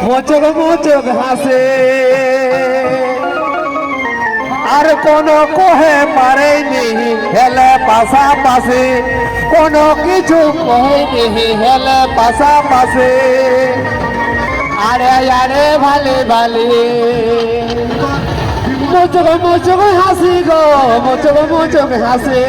মোচক মোচক হাসে আর কোন কোহে পারেনি হেলে পাশাপাশি কোনো কিছু কহেনি হেলে পাশাপাশি আরে আরে ভালে ভালে মোচক মোচক হাসি গো মোচক মোচক হাসে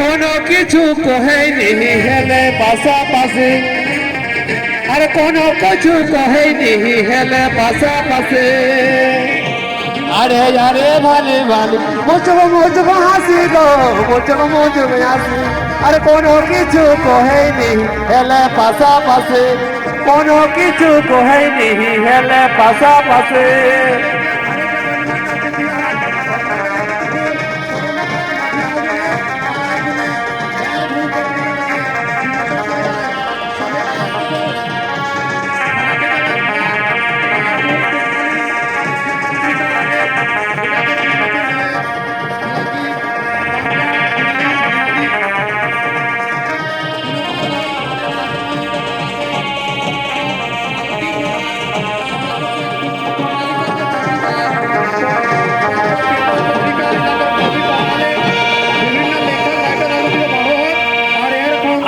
কোনো কিছু কহেনি হেলে পাশাপাশি আর কোনো কিছু কহেনি হেলে পাশাপাশি আরে আরে ভালে ভালে মোচক মোচক হাসি গো মোচক মোচক হাসি আর কোনো কিছু কহেনি হেলে পাশাপাশি কোনো কিছু কহেনি হেলে পাশাপাশি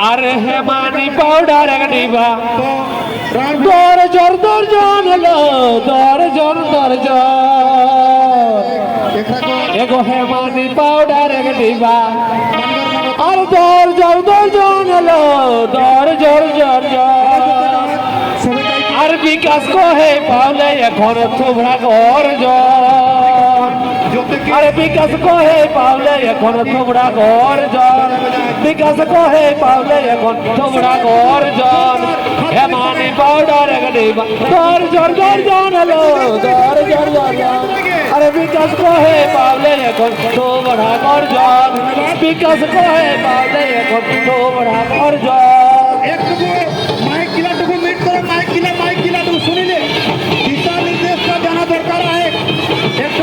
अरे हेमानी पाउडर एक डिब्बा दौर जोर जान लो दौर जोर एगो हेमानी पाउडर एक डिब्बा और दौर जोर जान लो दौर जोर और विकास को है पावले এখন তোমরা গর্জন अरे विकास को है पावले এখন তোমরা গর্জন विकास को है पावले এখন তোমরা গর্জন হেমানি পাউডার এক ডিব্বা দর জোর জান লো দর জোর अरे विकास को है पावले এখন তোমরা গর্জন विकास को है पावले এখন তোমরা গর্জন একটু মাইক কিলাটুকু মিট করে মাইক কিলাটুকু শুনিলে দিশা নির্দেশটা জানা দরকার আছে একটু